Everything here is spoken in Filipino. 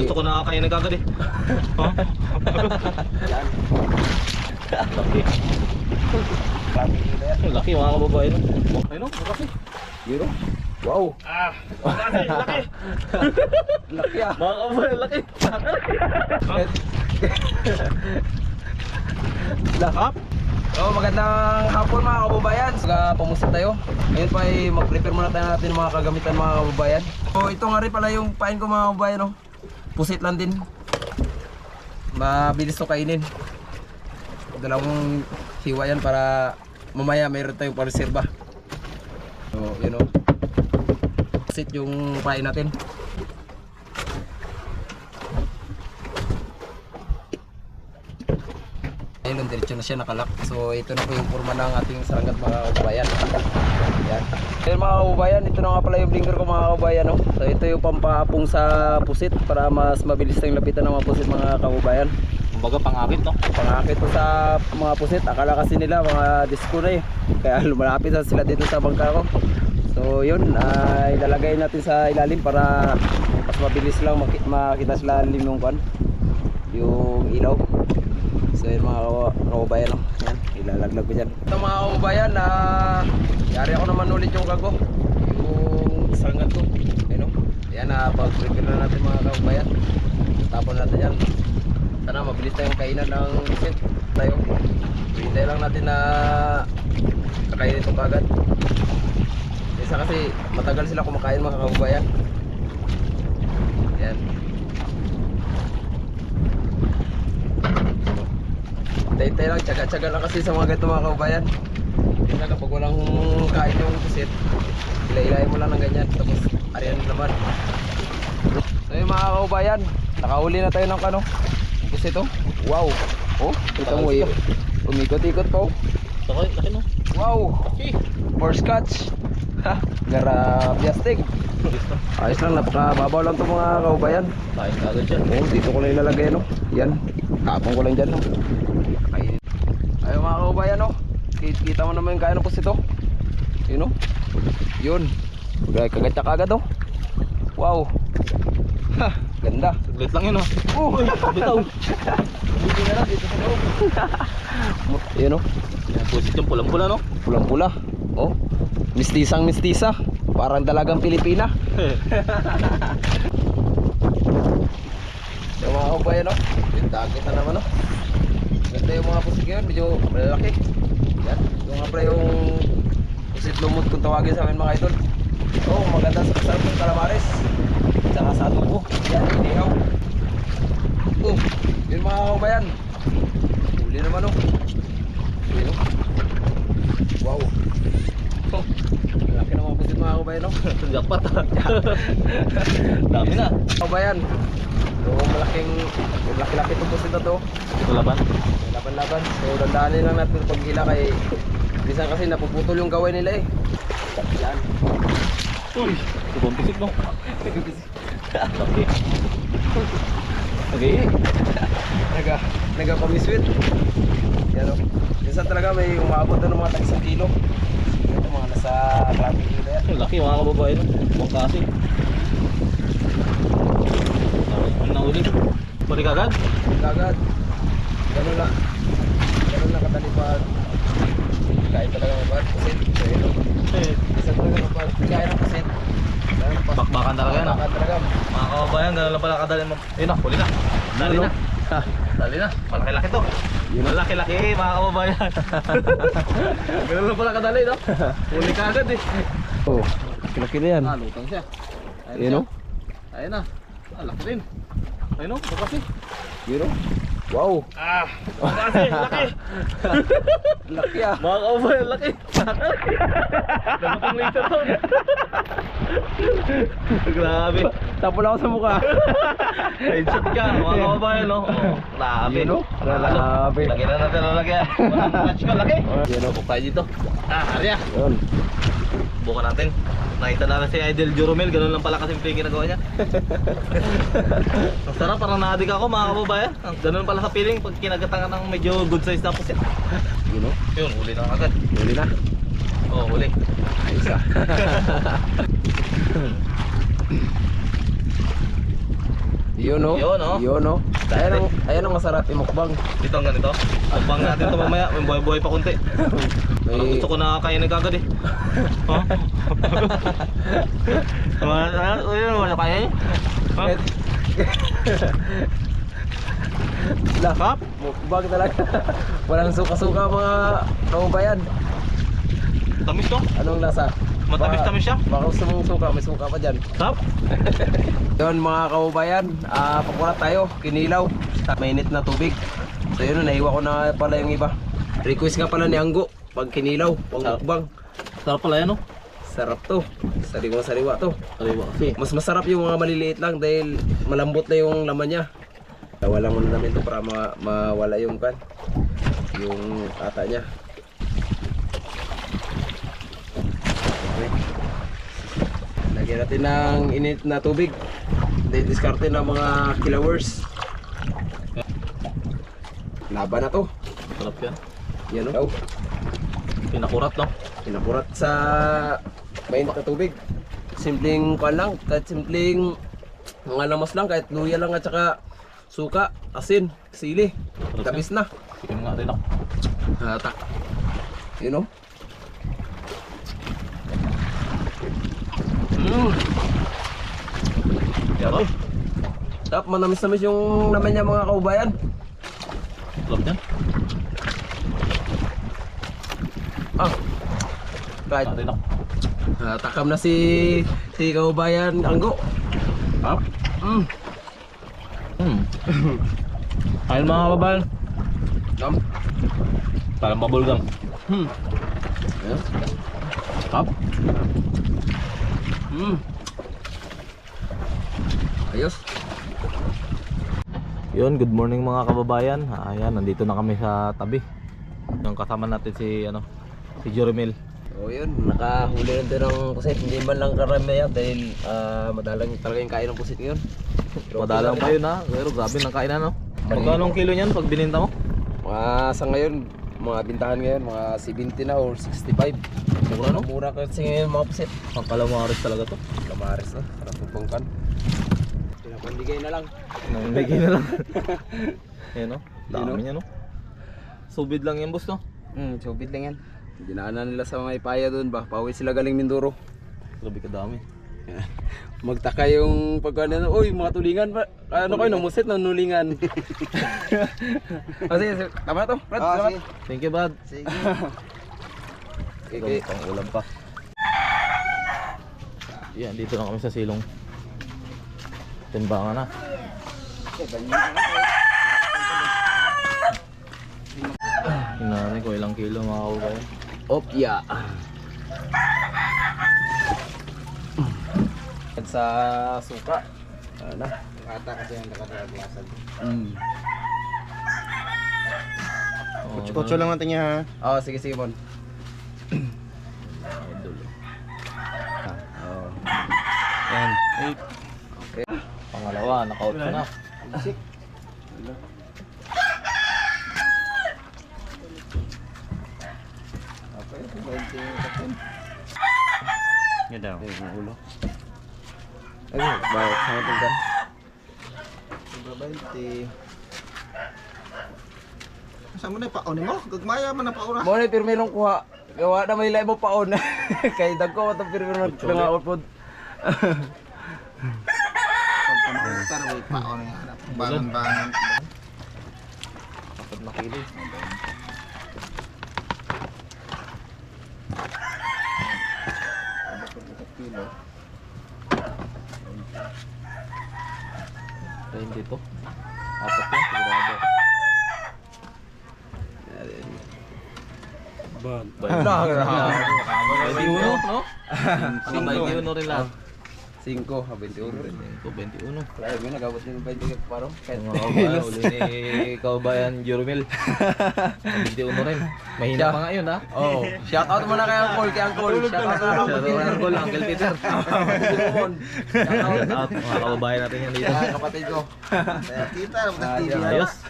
gusto ko nakakainin agad eh. Ha? Yan. Laki. Ang laki mga kababayan. Ayun o, laki. Yun o. Wow. Laki, laki. Laki ah. Mga kababayan, laki. Lahap. So magandang hapon mga kababayan. Pamusta tayo. Ngayon pa ay mag-prepare muna tayo natin mga kagamitan mga kababayan. So ito nga rin pala yung pain ko mga kababayan. Oh. Pusit lang din. Mabilis to kainin. Dalawang hiwa yan para mamaya mayroon tayong pareserba. So yun o. Pusit yung pain natin. Ayun, diretso na siya nakalak. So ito na po yung forma ng ating sarangat mga kababayan. Yan. Ayun mga kababayan, ito na nga pala yung blinker ko mga kababayan. No? So ito yung pampaapong sa pusit para mas mabilis tayong lapitan ng mga pusit mga kababayan. Kumbaga pangakit no? Pangakit po sa mga pusit. Akala kasi nila mga disco na eh. Kaya lumalapit sila dito sa bangka ko. So yun, ilalagay natin sa ilalim para mas mabilis lang makita sila yung kwan, yung ilaw. So yun mga kababayan, no? Yan, ilalaglag ko dyan. Ito mga kababayan, yari ako naman ulit yung kago, yung sarangat ko. Ayun, no? Yan, pag-prepare na natin mga kababayan. Tapon natin yan. Sana mabilis tayong kainan ng pusit tayo. Hintay lang natin na kakainin ito kagad. Isa kasi matagal sila kumakain mga kababayan. Yan. Hintay lang, tsaga-tsaga lang kasi sa mga ganito mga kababayan. Kasi kapag walang kain yung pusit, ilay-ilayin mo lang ng ganyan. Tapos ariyan naman. So yung mga kababayan, nakahuli na tayo ng kano pusit oh. Wow. Oh, kita mo eh. Umikot-ikot pa oh. Laki no? Wow. First catch. Ha, garabyastig. Ayos lang, napakababaw lang ito mga kababayan. Kain ka agad dyan. Oh, dito ko lang ilalagay no. Yan, tapong ko lang dyan no. Ayun mga kababayan no. Kita mo naman yung kain ng pusit oh. Yun oh. Yun. Kagatyak agad oh. Wow. Ha, ganda. Saglit lang yun oh. Oh, bitaw. Buti na lang dito sa loob. Yun oh. Yan, pusit yung pulang-pula no? Pulang-pula. Oh. Mistisang mistisa. Parang dalagang Pilipina. Yung mga kabayan no. Yung dagit na naman no. Ganda yung mga pusit ngayon. Medyo malalaki. Yan. Yung nga pala yung pusit lumot kung tawagin sa amin mga idol. Oh, maganda sa sarap ng calamares. Tsaka sa adobo. Yan, inihaw. Oh, yun mga kabayan. Huli naman oh. Yun oh. Wow. Oh, laki ng mga pusit mga kabayan oh. Jackpot ah. Dami na. Kabayan. So, malaki-laki itong pusit na to. Laban. Laban-laban. So, dandahanin lang natin paghila kay bisan kasi napuputol yung gawin nila eh. Yan. Uy, subong pusit no? Laki. Okay. Nagpamiswit. Yan o. Minsan talaga may umabot na ng mga tag 1 kilo. Ito mga nasa 30 kilo yan. Ang laki mga kababayan. Huwag kasi. Ang nauli. Balik agad? Agad. Ganun lang. Ganun lang kadali pa. Kain talaga mabad. Pusit. So yun o. Minsan talaga mabad. Kain ng pusit. Bakbakan talaga yan. Bakbakan talaga. Mga kababayan, gano'n lang pala kadali mo. Ayun na, huli na. Dali na. Dali na. Malaki-laki to. Malaki-laki mga kababayan. Gano'n lang pala kadali no? Huli ka agad eh. Oh, laki na yan. Lutang siya. Yun o. Ayun na. Laki rin. Ayun o, bakasi. Yun o. Wow. Bakasi, laki. Laki ah. Mga kababayan, laki. Damatang later to. Grabe. Tapon ako sa mukha. Headshot ka, mga kababayan no? Grabe. Yun o. Grabe. Lagyan na natin ang lagyan. Walang catch ko, laki. Yun o. Buk tayo dito. Arya. Yun. Bukan natin. Nakita na si Idol Juromel, ganun lang pala kasi yung ginagawa niya. Ang sarap, parang naadik ako mga kababayan. Ganun pala sa feeling pag kinagatan ka ng medyo good size na pusit. Yun o. Yun, huli na agad. Huli na. Oo, huli. Ayos ah. Yun o. Yun, oh. Yun o. Ayan ang masarap imukbang. Ito ang ganito. Pagpang natin ito mamaya, may buhay-buhay pa konti. Parang May... gusto ko na kainin agad eh. Ha? Ano kaya eh? Ha? Lakap. Mukbang talaga. Walang suka-suka mga kaubayan. Tamis to. Anong lasa? Matamis-tamis siya. Baka gusto mong suka, may suka pa dyan. Sarap. Yun mga kaubayan, pakulat tayo, kinilaw, sa mainit na tubig. So yun, naiwa ko na pala yung iba. Request nga pala ni Anggo, pag kinilaw, pang mukbang. Sarap pala yan, no? Sarap to, sariwa-sariwa to. Sariwa kasi. Mas masarap yung mga maliliit lang dahil malambot na yung laman niya. Tawalan mo na namin to para mawala yung yung ata niya. Okay. Lagyan natin ng init na tubig. Dahil diskarte ng mga kilowers. Laban na to. Sarap yan. Yan o. Pinakurat, no? Pinapurat sa mainit na tubig. Simpleng pan lang, kahit simpleng mga lamas lang, kahit luya lang at saka suka, asin, sili. Tapis na. Sige nga rin ako. Hatak. Yun o. Yan, Tap, manamis-namis yung laman niya mga kaubayan. sarap yan. Kahit Rin ako. takam na si kaubayan Anggo. Sarap. Ayun mga kababayan. Nam. Parang bubblegum. Ayan. Sarap. Ayos. Yun, good morning mga kababayan. Ayan, nandito na kami sa tabi. Yung kasama natin si Jeremel. So yun, nakahuli na din ng pusit. Hindi man lang karamihan dahil madalang talaga yung kain ng pusit ngayon. Madalang pa yun ha, pero grabe nang kainan, no? Magkano ang kilo niyan pag bininta mo? Sa ngayon, mga bintahan ngayon, mga 70 na or 65. Mura, no? Mura kasi ngayon mga pusit. Ang kalamaris talaga to. Lamares na, sarap ng pungkan. Pinapandigay na lang. Nangbigay na lang. Ayan, no? Dami Yun, no? niya, no? Subid lang yan, boss, no? Subid lang yan. Dinaanan nila sa may paya doon ba? Pauwi sila galing Mindoro. Grabe kadami. Magtaka yung pagkano, uy mga tulingan pa. Ano kayo, namusit ng nulingan. Sige, tama to. Brad, salamat. Sige. Thank you, bud. Sige. Okay. Pang ulam pa. Yan, dito na kami sa silong. Timbangan na. Hinanay ko ilang kilo mga kababayan. Opya. Sa suka. Ano? Ata kasi ang nakatalasan. Kutso lang natin niya ha. Oh, sige Mon. Idol. Oh. Yan. Okay. Pangalawa, naka-out ko na. Okay, 20. Yan daw. Okay, ang ulo. Ay, bakit sa atin kan? 20. Saan mo na paon mo? Gagmaya man na paura. Mo na pirmirong kuha. Gawa na may live mo paon. Kay dagko mo tong pirmirong nangaot pod. Pagkamakita may paon nga. Bangan-bangan. Kapag nakili. Kilo. 20 to. Apat yan, sigurado. Nah, 21, no? Mga 21 rin lahat. 5, 21 rin. 21. Kaya mo nagabot din ng 20 parang. Kahit mga kabayan, uli ni Kaubayan Jeromel. 21 rin. Mahina pa nga yun, ha? Oh, shout out muna kay Uncle, Shout out Shout out Uncle, Uncle Peter. Shout out mga kababayan natin yan dito. Kapatid ko. Kita, TV. Ayos.